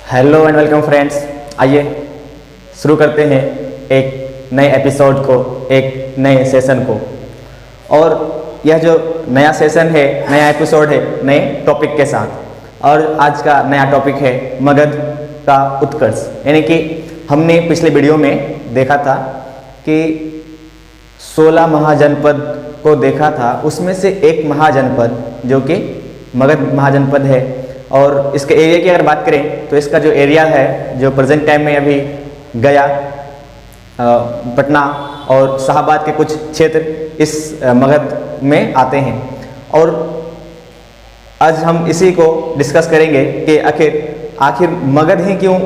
Hello and welcome friends. आइए शुरू करते हैं एक नए एपिसोड को, एक नए सेशन को। और यह जो नया सेशन है, नया एपिसोड है, नए टॉपिक के साथ। और आज का नया टॉपिक है मगध का उत्कर्ष। यानी कि हमने पिछले वीडियो में देखा था कि 16 महाजनपद को देखा था, उसमें से एक महाजनपद जो कि मगध महाजनपद है। और इसके एरिया की अगर बात करें तो इसका जो एरिया है, जो प्रेजेंट टाइम में अभी गया, पटना और शाहबाद के कुछ क्षेत्र इस मगध में आते हैं। और आज हम इसी को डिस्कस करेंगे कि आखिर मगध ही क्यों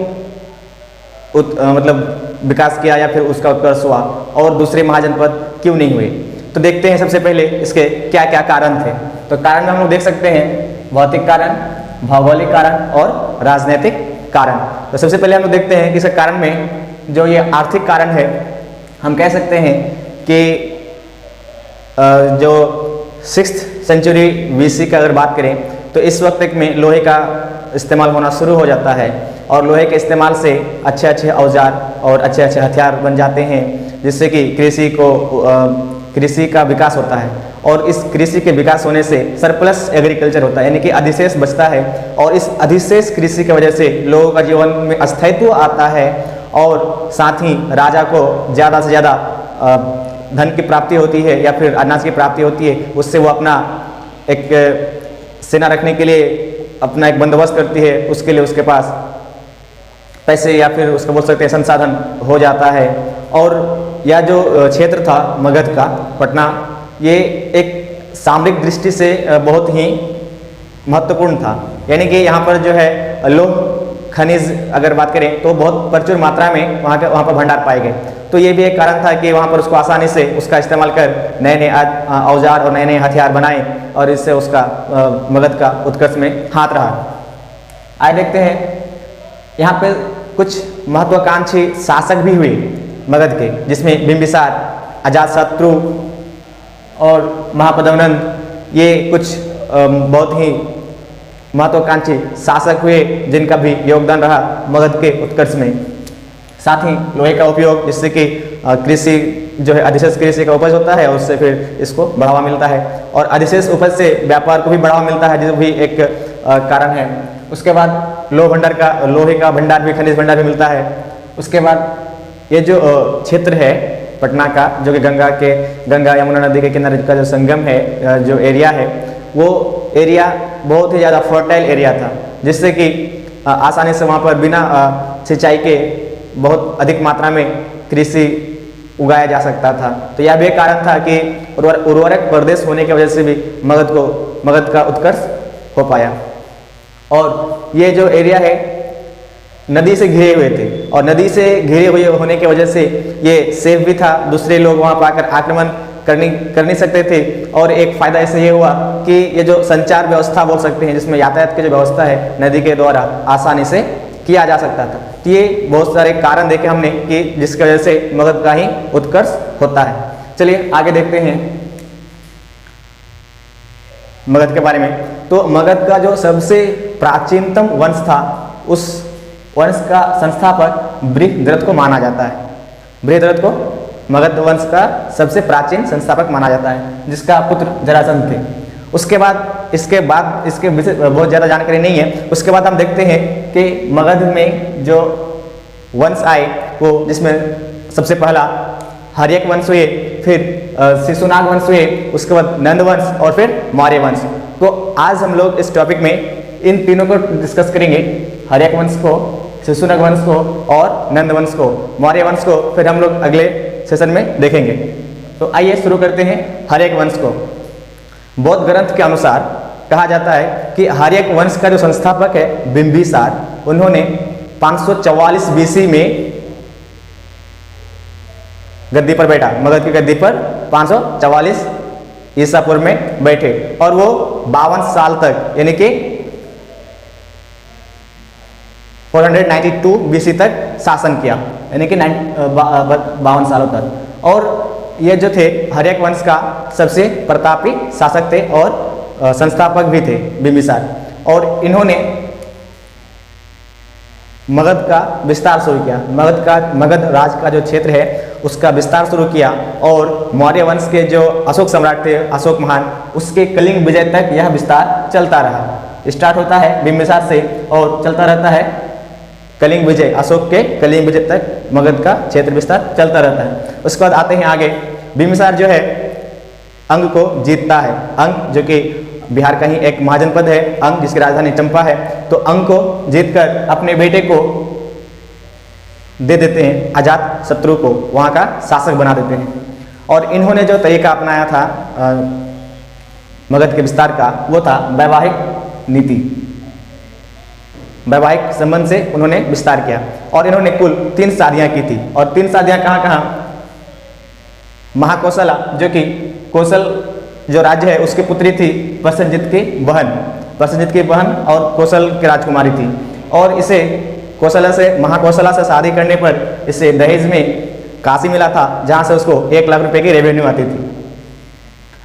मतलब विकास किया या फिर उसका उत्कर्ष हुआ और दूसरे महाजनपद क्यों नहीं हुए। तो देखते हैं सबसे पहले इसके क्या क्या कारण थे। तो कारण में हम लोग देख सकते हैं भौतिक कारण, भौगोलिक कारण और राजनीतिक कारण। तो सबसे पहले हम लोग देखते हैं कि इसके कारण में जो ये आर्थिक कारण है, हम कह सकते हैं कि जो 6th सेंचुरी BC का अगर बात करें तो इस वक्त तक में लोहे का इस्तेमाल होना शुरू हो जाता है। और लोहे के इस्तेमाल से अच्छे अच्छे औजार और अच्छे अच्छे हथियार बन जाते हैं, जिससे कि कृषि का विकास होता है। और इस कृषि के विकास होने से सरप्लस एग्रीकल्चर होता है, यानी कि अधिशेष बचता है। और इस अधिशेष कृषि की वजह से लोगों का जीवन में स्थायित्व आता है और साथ ही राजा को ज़्यादा से ज़्यादा धन की प्राप्ति होती है या फिर अनाज की प्राप्ति होती है। उससे वो अपना एक सेना रखने के लिए अपना एक बंदोबस्त करती है, उसके लिए उसके पास पैसे या फिर उसको बोल सकते हैं संसाधन हो जाता है। और यह जो क्षेत्र था मगध का, पटना, ये एक सामरिक दृष्टि से बहुत ही महत्वपूर्ण था। यानी कि यहाँ पर जो है लोह खनिज अगर बात करें तो बहुत प्रचुर मात्रा में वहाँ पर भंडार पाए गए। तो ये भी एक कारण था कि वहाँ पर उसको आसानी से उसका इस्तेमाल कर नए नए औजार और नए नए हथियार बनाए और इससे उसका मगध का उत्कर्ष में हाथ रहा। आइए देखते हैं यहाँ पे कुछ महत्वाकांक्षी शासक भी हुए मगध के, जिसमें बिंबिसार, अजातशत्रु और महापद्मनंद, ये कुछ बहुत ही महत्वाकांक्षी शासक हुए जिनका भी योगदान रहा मगध के उत्कर्ष में। साथ ही लोहे का उपयोग, जिससे कि कृषि जो है अधिशेष कृषि का उपज होता है, उससे फिर इसको बढ़ावा मिलता है। और अधिशेष उपज से व्यापार को भी बढ़ावा मिलता है, जो भी एक कारण है। उसके बाद लोहे का भंडार भी, खनिज भंडार भी मिलता है। उसके बाद ये जो क्षेत्र है पटना का, जो कि गंगा यमुना नदी के किनारे का जो संगम है, जो एरिया है, वो एरिया बहुत ही ज़्यादा फर्टाइल एरिया था, जिससे कि आसानी से वहाँ पर बिना सिंचाई के बहुत अधिक मात्रा में कृषि उगाया जा सकता था। तो यह भी एक कारण था कि उर्वरक प्रदेश होने की वजह से भी मगध का उत्कर्ष हो पाया। और ये जो एरिया है नदी से घिरे हुए थे, और नदी से घिरे हुए होने की वजह से ये सेफ भी था, दूसरे लोग वहाँ पर आकर आक्रमण कर नहीं सकते थे। और एक फ़ायदा इससे ये हुआ कि ये जो संचार व्यवस्था बोल सकते हैं, जिसमें यातायात की जो व्यवस्था है नदी के द्वारा आसानी से किया जा सकता था। तो ये बहुत सारे कारण देखे हमने कि जिसकी वजह से मगध का ही उत्कर्ष होता है। चलिए आगे देखते हैं मगध के बारे में। तो मगध का जो सबसे प्राचीनतम वंश था, उस वंश का संस्थापक बृहद्रथ को माना जाता है। बृहद्रथ को मगध वंश का सबसे प्राचीन संस्थापक माना जाता है, जिसका पुत्र जरासंध थे। इसके विषय बहुत ज़्यादा जानकारी नहीं है। उसके बाद हम देखते हैं कि मगध में जो वंश आए, वो जिसमें सबसे पहला हर्यक वंश हुए, फिर शिशुनाग वंश हुए, उसके बाद नंद वंश और फिर मौर्य वंश। तो आज हम लोग इस टॉपिक में इन तीनों को डिस्कस करेंगे, हर्यक वंश को, शिशुनाग वंश को और नंद वंश को। मौर्य वंश को फिर हम लोग अगले सेशन में देखेंगे। तो आइए शुरू करते हैं हर्यक वंश को। बौद्ध ग्रंथ के अनुसार कहा जाता है कि हर्यक वंश का जो संस्थापक है बिंबिसार, उन्होंने 544 BC में गद्दी पर बैठा, मगध की गद्दी पर 544 ईसा पूर्व में बैठे। और वो 52 साल तक, यानी कि 492 BC तक शासन किया, यानी कि 52 सालों तक। और ये जो थे हर्यक वंश का सबसे प्रतापी शासक थे और संस्थापक भी थे बिंबिसार। और इन्होंने मगध का विस्तार शुरू किया। मगध राज का जो क्षेत्र है उसका विस्तार शुरू किया और मौर्य वंश के जो अशोक सम्राट थे, अशोक महान, उसके कलिंग विजय तक यह विस्तार चलता रहा। स्टार्ट होता है बिंबिसार से और चलता रहता है कलिंग विजय, अशोक के कलिंग विजय तक मगध का क्षेत्र विस्तार चलता रहता है। उसके बाद आते हैं आगे, बिंबिसार जो है अंग को जीतता है। अंग जो कि बिहार का ही एक महाजनपद है, अंग जिसकी राजधानी चंपा है, तो अंग को जीतकर अपने बेटे को दे देते हैं, अजात शत्रु को वहाँ का शासक बना देते हैं। और इन्होंने जो तरीका अपनाया था मगध के विस्तार का, वो था वैवाहिक नीति। वैवाहिक संबंध से उन्होंने विस्तार किया और इन्होंने कुल 3 शादियां की थी। और 3 शादियां कहाँ कहाँ? महाकौशला जो कि कौशल जो राज्य है उसकी पुत्री थी, प्रसेनजित की बहन और कौशल की राजकुमारी थी। और इसे महाकौशला से शादी करने पर इसे दहेज में काशी मिला था, जहाँ से उसको 1 लाख रुपए की रेवेन्यू आती थी।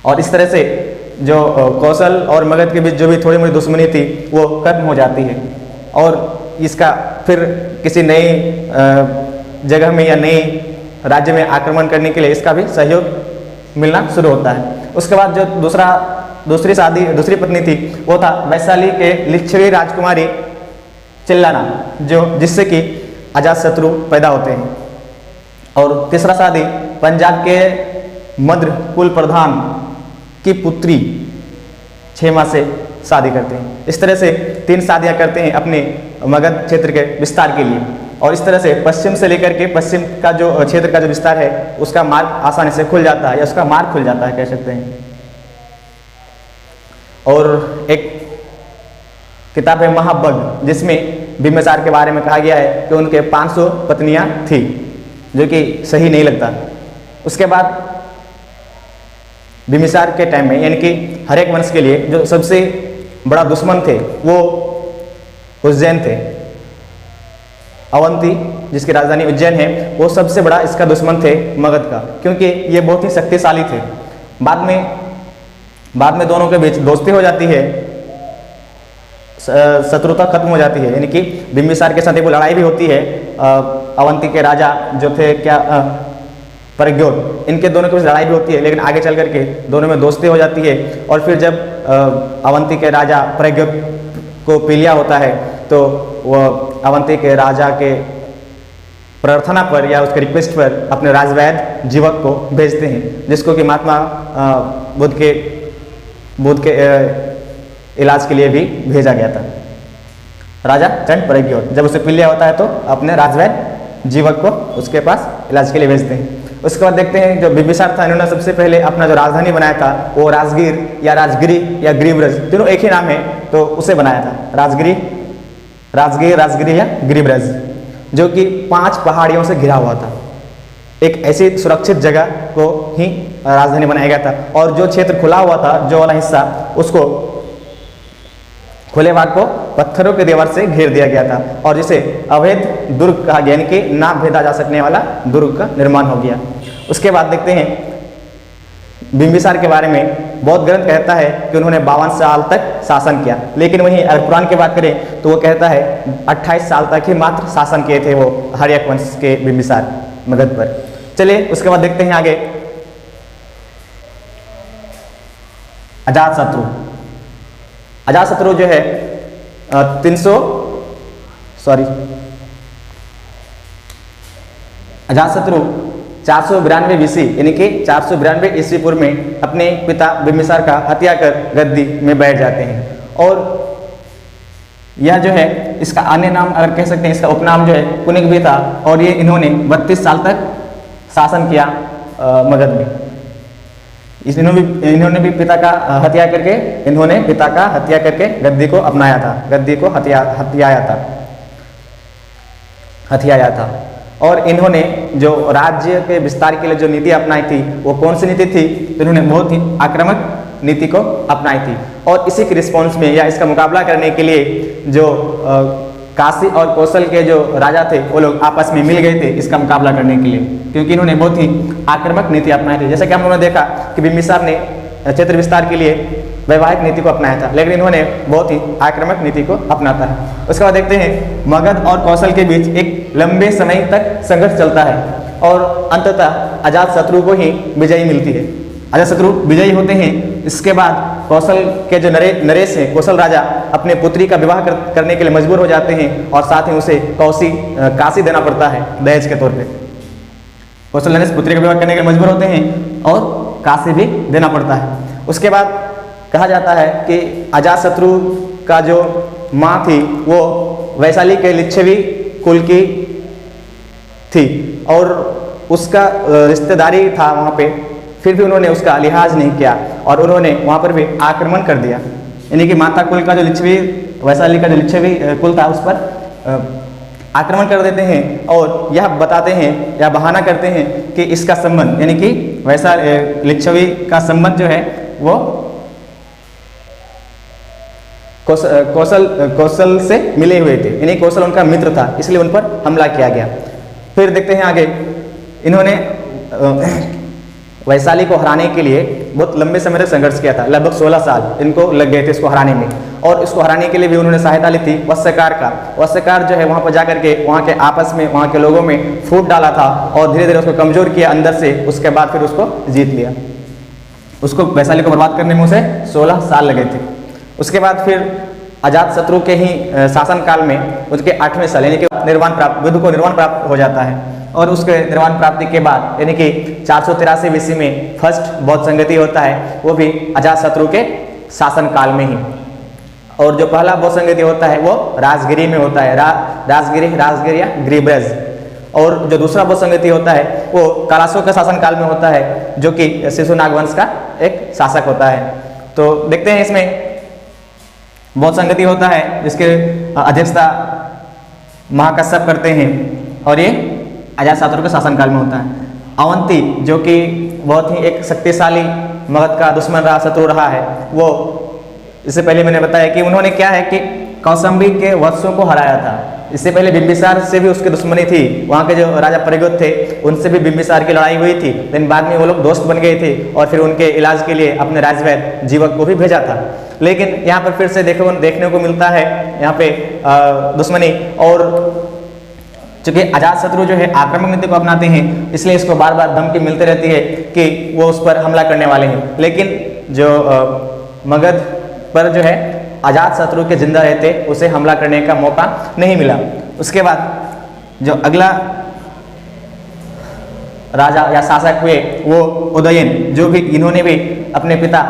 और इस तरह से जो कौशल और मगध के बीच जो भी थोड़ी मोड़ी दुश्मनी थी वो खत्म हो जाती है और इसका फिर किसी नई जगह में या नई राज्य में आक्रमण करने के लिए इसका भी सहयोग मिलना शुरू होता है। उसके बाद जो दूसरी पत्नी थी वो था वैशाली के लिच्छवी राजकुमारी चिल्लाना, जिससे कि अजातशत्रु पैदा होते हैं। और तीसरा शादी पंजाब के मद्र कुल प्रधान की पुत्री क्षेमा से शादी करते हैं। इस तरह से 3 शादियां करते हैं अपने मगध क्षेत्र के विस्तार के लिए। और इस तरह से पश्चिम से लेकर के पश्चिम का जो क्षेत्र का जो विस्तार है उसका मार्ग आसानी से खुल जाता है, या उसका मार्ग खुल जाता है कह सकते हैं। और एक किताब है महाबग, जिसमें बिंबिसार के बारे में कहा गया है कि उनके 500 पत्नियां थी, जो कि सही नहीं लगता। उसके बाद बिंबिसार के टाइम में, यानी कि हर एक वंश के लिए जो सबसे बड़ा दुश्मन थे वो उज्जैन थे। अवंती जिसकी राजधानी उज्जैन है वो सबसे बड़ा इसका दुश्मन थे मगध का, क्योंकि ये बहुत ही शक्तिशाली थे। बाद में दोनों के बीच दोस्ती हो जाती है, शत्रुता खत्म हो जाती है, यानी कि बिंबिसार के साथ एक लड़ाई भी होती है। अवंती के राजा जो थे प्रज्ञोत, इनके दोनों के बीच लड़ाई भी होती है, लेकिन आगे चल करके दोनों में दोस्ती हो जाती है। और फिर जब अवंती के राजा प्रज्ञोत को पी लिया होता है तो वह अवंती के राजा के प्रार्थना पर या उसके रिक्वेस्ट पर अपने राजवैद्य जीवक को भेजते हैं, जिसको कि महात्मा बुद्ध के इलाज के लिए भी भेजा गया था। राजा चंड प्रज्ञोत जब उसे पी लिया होता है तो अपने राजवैद्य जीवक को उसके पास इलाज के लिए भेजते हैं। उसके बाद देखते हैं जो बिंबिसार था, इन्होंने सबसे पहले अपना जो राजधानी बनाया था वो राजगीर या राजगिरी या गिरिब्रज, तीनों एक ही नाम है, तो उसे बनाया था। राजगिरी या गिरिब्रज, जो कि 5 पहाड़ियों से घिरा हुआ था। एक ऐसी सुरक्षित जगह को ही राजधानी बनाया गया था। और जो क्षेत्र खुला हुआ था, जो वाला हिस्सा, उसको खुले भाग को पत्थरों के दीवार से घेर दिया गया था और जिसे अवैध दुर्ग कहा गया, यानी कि ना भेदा जा सकने वाला दुर्ग का निर्माण हो गया। उसके बाद देखते हैं बिंबिसार के बारे में बौद्ध ग्रंथ कहता है कि उन्होंने 52 साल तक शासन किया, लेकिन वहीं अगर पुराण की बात करें तो वो कहता है 28 साल तक ही मात्र शासन किए थे वो हर्यक वंश के बिंबिसार मगध पर। चलिए उसके बाद देखते हैं आगे अजातशत्रु जो है अजातशत्रु 492 BC यानी कि 492 ईस्वी पूर्व में अपने पिता बिंबिसार का हत्या कर गद्दी में बैठ जाते हैं। और यह जो है इसका अन्य नाम अगर कह सकते हैं, इसका उपनाम जो है कुनिक भी था। और ये इन्होंने 32 साल तक शासन किया मगध में। इन्होंने भी पिता का हत्या करके गद्दी को अपनाया था, गद्दी को हथियाया था। और इन्होंने जो राज्य के विस्तार के लिए जो नीति अपनाई थी वो कौन सी नीति थी? तो इन्होंने बहुत ही आक्रामक नीति को अपनाई थी। और इसी के रिस्पॉन्स में या इसका मुकाबला करने के लिए जो काशी और कौशल के जो राजा थे वो लोग आपस में मिल गए थे इसका मुकाबला करने के लिए, क्योंकि इन्होंने बहुत ही आक्रामक नीति अपनाई थी। जैसा कि हम लोगों ने देखा कि बिंबिसार ने क्षेत्र विस्तार के लिए वैवाहिक नीति को अपनाया था, लेकिन इन्होंने बहुत ही आक्रामक नीति को अपनाता है। उसके बाद देखते हैं मगध और कौशल के बीच एक लंबे समय तक संघर्ष चलता है और अंततः अजातशत्रु को ही विजयी मिलती है। अजातशत्रु विजयी होते हैं। इसके बाद कौशल के जो नरेश हैं, कौशल राजा अपने पुत्री का विवाह करने के लिए मजबूर हो जाते हैं और साथ ही उसे काशी देना पड़ता है दहेज के तौर पे। कौशल नरेश पुत्री का विवाह करने के लिए मजबूर होते हैं और काशी भी देना पड़ता है। उसके बाद कहा जाता है कि अजातशत्रु का जो माँ थी वो वैशाली के लिच्छवी कुल की थी और उसका रिश्तेदारी था वहाँ पे, फिर भी उन्होंने उसका लिहाज नहीं किया और उन्होंने वहाँ पर भी आक्रमण कर दिया। यानी कि माता कुल का जो लिच्छवी, वैशाली का जो लिच्छवी कुल था उस पर आक्रमण कर देते हैं और यह बताते हैं या बहाना करते हैं कि इसका संबंध, यानी कि लिच्छवी का संबंध जो है वो कौशल से मिले हुए थे, यानी कौशल उनका मित्र था, इसलिए उन पर हमला किया गया। फिर देखते हैं आगे, इन्होंने वैशाली को हराने के लिए बहुत लंबे समय तक संघर्ष किया था। लगभग 16 साल इनको लग गए थे इसको हराने में, और इसको हराने के लिए भी उन्होंने सहायता ली थी वत्स्यकार का। वत्स्यकार जो है वहाँ पर जाकर के वहाँ के आपस में, वहाँ के लोगों में फूट डाला था और धीरे धीरे उसको कमजोर किया अंदर से। उसके बाद फिर उसको जीत लिया। उसको वैशाली को बर्बाद करने में उसे 16 साल लगे थे। उसके बाद फिर अजातशत्रु के ही शासनकाल में उसके 8वें साल यानी कि बुद्ध को निर्वाण प्राप्त हो जाता है और उसके निर्वाण प्राप्ति के बाद यानी कि 483 ईस्वी में फर्स्ट बौद्ध संगति होता है, वो भी अजातशत्रु के शासनकाल में ही। और जो पहला बौद्ध संगति होता है वो राजगिरी में होता है, राजगिरी या गिरिब्रज। और जो दूसरा बौद्ध संगति होता है वो कालाशोक के शासनकाल में होता है, जो कि शिशुनाग वंश का एक शासक होता है। तो देखते हैं इसमें बौद्ध संगति होता है जिसके अध्यक्षता महाकश्यप करते हैं और ये अजातशत्रु के शासनकाल में होता है। अवंती जो कि बहुत ही एक शक्तिशाली मगध का दुश्मन रहा, शत्रु रहा है, वो इससे पहले मैंने बताया कि उन्होंने क्या है कि कौशाम्बी के वंशों को हराया था। इससे पहले बिंबिसार से भी उसकी दुश्मनी थी, वहाँ के जो राजा परिगुत थे उनसे भी बिंबिसार की लड़ाई हुई थी, लेकिन बाद में वो लोग दोस्त बन गए थे और फिर उनके इलाज के लिए अपने राजवैद्य जीवक को भी भेजा था। लेकिन यहाँ पर फिर से देखने को मिलता है यहाँ पे दुश्मनी। और चूंकि अजातशत्रु जो है आक्रामक नीति को अपनाते हैं, इसलिए इसको बार बार धमकी मिलती रहती है कि वो उस पर हमला करने वाले हैं। लेकिन जो मगध पर जो है अजातशत्रु के जिंदा रहते उसे हमला करने का मौका नहीं मिला। उसके बाद जो अगला राजा या शासक हुए वो उदयन, जो कि इन्होंने भी अपने पिता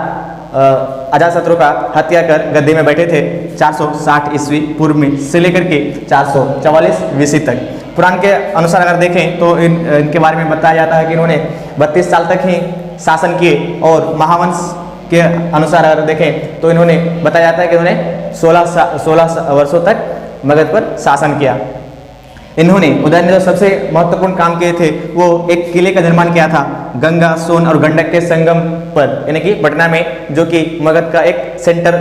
अजातशत्रु का हत्या कर गद्दी में बैठे थे 460 ईस्वी पूर्व में से लेकर के 444 ईस्वी तक। पुराण के अनुसार अगर देखें तो इनके बारे में बताया जाता है कि इन्होंने 32 साल तक ही शासन किए, और महावंश के अनुसार अगर देखें तो इन्होंने बताया जाता है कि इन्होंने 16 वर्षों तक मगध पर शासन किया। इन्होंने उदयन ने जो सबसे महत्वपूर्ण काम किए थे वो एक किले का निर्माण किया था गंगा, सोन और गंडक के संगम पर, यानी कि पटना में, जो कि मगध का एक सेंटर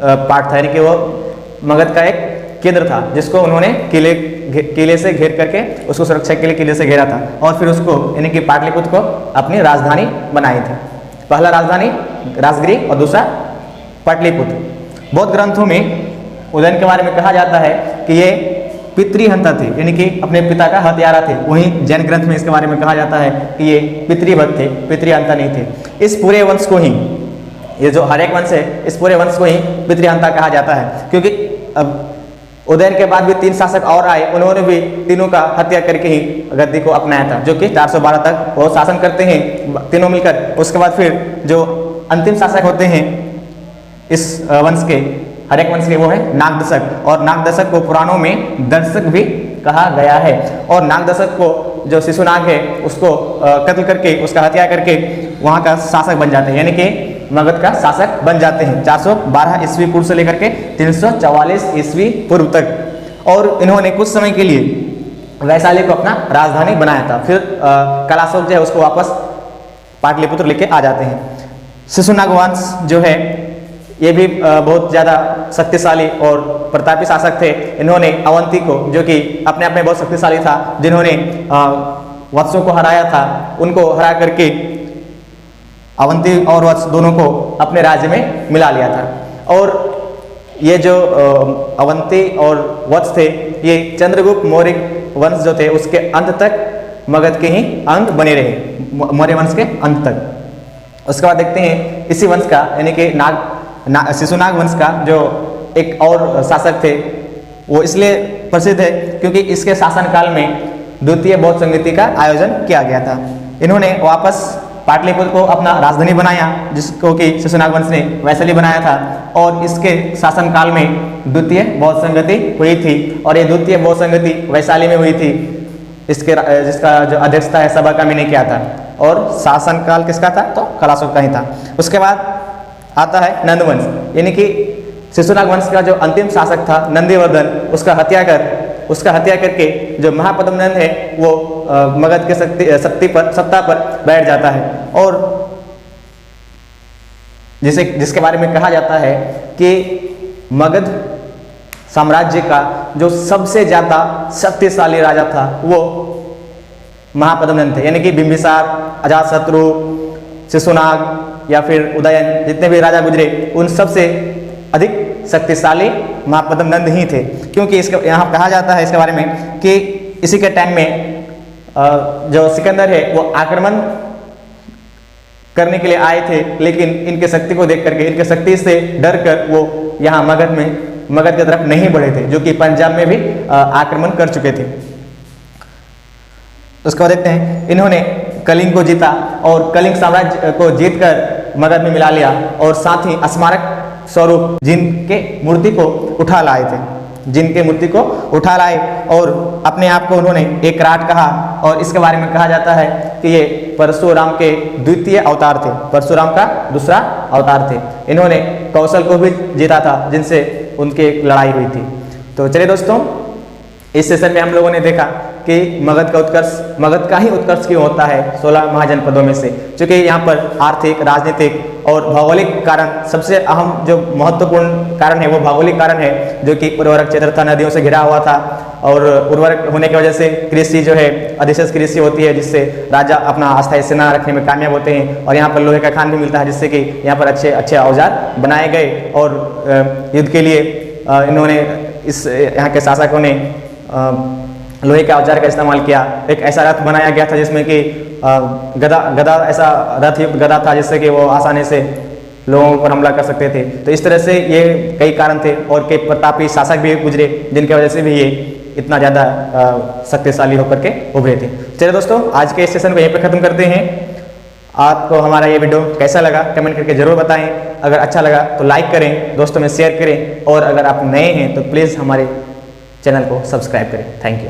पार्ट था, यानी कि वो मगध का एक केंद्र था जिसको उन्होंने किले से घेर करके उसको सुरक्षा के लिए किले से घेरा था और फिर उसको यानी कि पाटलिपुत्र को अपनी राजधानी बनाई थी। पहला राजधानी राजगिरी और दूसरा पाटलिपुत्र। बौद्ध ग्रंथों में उदयन के बारे में कहा जाता है कि ये पितृहंता थे, यानी कि अपने पिता का हत्यारा थे। वहीं जैन ग्रंथ में इसके बारे में कहा जाता है कि ये पितृभक्त थे, पितृहंता नहीं थे। इस पूरे वंश को ही, ये जो हर एक वंश है, इस पूरे वंश को ही पितृहंता कहा जाता है, क्योंकि अब उदयन के बाद भी 3 शासक और आए, उन्होंने भी तीनों का हत्या करके ही गद्दी को अपनाया था, जो कि 412 तक वो शासन करते हैं तीनों मिलकर। उसके बाद फिर जो अंतिम शासक होते हैं इस वंश के, हर एक वंश के, वो है नागदशक। और नागदशक को पुराणों में दर्शक भी कहा गया है। और नागदशक को जो शिशुनाग है उसको कत्ल करके, उसका हत्या करके वहाँ का शासक बन जाते हैं, यानी कि मगध का शासक बन जाते हैं 412 ईस्वी पूर्व से लेकर के 344 ईस्वी पूर्व तक। और इन्होंने कुछ समय के लिए वैशाली को अपना राजधानी बनाया था। फिर कलाशोक जो है उसको वापस पाटलिपुत्र लेके आ जाते हैं। शिशुनाग वंश जो है ये भी बहुत ज़्यादा शक्तिशाली और प्रतापी शासक थे। इन्होंने अवंती को, जो कि अपने आप में बहुत शक्तिशाली था, जिन्होंने वत्सों को हराया था, उनको हरा करके अवंती और वत्स दोनों को अपने राज्य में मिला लिया था। और ये जो अवंती और वत्स थे, ये चंद्रगुप्त मौर्य वंश जो थे उसके अंत तक मगध के ही अंग बने रहे, मौर्य वंश के अंत तक। उसके बाद देखते हैं इसी वंश का यानी कि शिशुनाग वंश का जो एक और शासक थे, वो इसलिए प्रसिद्ध है क्योंकि इसके शासनकाल में द्वितीय बौद्ध संगति का आयोजन किया गया था। इन्होंने वापस पाटलिपुत्र को अपना राजधानी बनाया, जिसको कि शिशुनाग वंश ने वैशाली बनाया था, और इसके शासनकाल में द्वितीय बौद्ध संगति हुई थी, और ये द्वितीय बौद्ध संगति वैशाली में हुई थी। जिसका जो अध्यक्षता है सभाकर्मी ने किया था, और शासनकाल किसका था? तो कलाशोक का ही था। उसके बाद आता है नंद वंश, यानी कि शिशुनाग वंश का जो अंतिम शासक था नंदीवर्धन, उसका हत्या करके जो महापद्म नंद है वो मगध के सत्ता पर बैठ जाता है, और जिसके बारे में कहा जाता है कि मगध साम्राज्य का जो सबसे ज्यादा शक्तिशाली राजा था वो महापद्म नंद थे, यानी कि बिंबिसार, अजातशत्रु, शिशुनाग या फिर उदयन, जितने भी राजा गुजरे उन सबसे अधिक शक्तिशाली महापद्म नंद ही थे। क्योंकि इसके यहाँ कहा जाता है इसके बारे में कि इसी के टाइम में जो सिकंदर है वो आक्रमण करने के लिए आए थे, लेकिन इनके शक्ति को देख करके, इनके शक्ति से डर कर वो यहाँ मगध की तरफ नहीं बढ़े थे, जो कि पंजाब में भी आक्रमण कर चुके थे। उसके बाद देखते हैं इन्होंने कलिंग को जीता और कलिंग साम्राज्य को जीतकर मगध में मिला लिया, और साथ ही स्मारक स्वरूप जिनके मूर्ति को उठा लाए और अपने आप को उन्होंने एक राट कहा, और इसके बारे में कहा जाता है कि ये परशुराम के द्वितीय अवतार थे, परशुराम का दूसरा अवतार थे। इन्होंने कौशल को भी जीता था, जिनसे उनकी एक लड़ाई हुई थी। तो चलिए दोस्तों, इस सेशन में हम लोगों ने देखा कि मगध का ही उत्कर्ष क्यों होता है 16 महाजनपदों में से, क्योंकि यहाँ पर आर्थिक, राजनीतिक और भौगोलिक कारण, सबसे अहम जो महत्वपूर्ण कारण है वो भौगोलिक कारण है, जो कि उर्वरक क्षेत्र था, नदियों से घिरा हुआ था, और उर्वरक होने की वजह से कृषि जो है अधिशेष कृषि होती है, जिससे राजा अपना अस्थायी सेना रखने में कामयाब होते हैं। और यहाँ पर लोहे का खान भी मिलता है, जिससे कि यहाँ पर अच्छे औजार बनाए गए, और युद्ध के लिए इन्होंने यहाँ के शासकों ने लोहे के औजार का इस्तेमाल किया। एक ऐसा रथ बनाया गया था जिसमें कि गदा ऐसा रथ युक्त गदा था, जिससे कि वो आसानी से लोगों पर हमला कर सकते थे। तो इस तरह से ये कई कारण थे, और कई प्रतापी शासक भी गुजरे, जिनकी वजह से भी ये इतना ज़्यादा शक्तिशाली होकर के उभरे थे। चलिए दोस्तों, आज के इस सेशन को यहीं पर ख़त्म करते हैं। आपको हमारा ये वीडियो कैसा लगा कमेंट करके ज़रूर बताएं। अगर अच्छा लगा तो लाइक करें, दोस्तों में शेयर करें, और अगर आप नए हैं तो प्लीज़ हमारे चैनल को सब्सक्राइब करें। Thank you.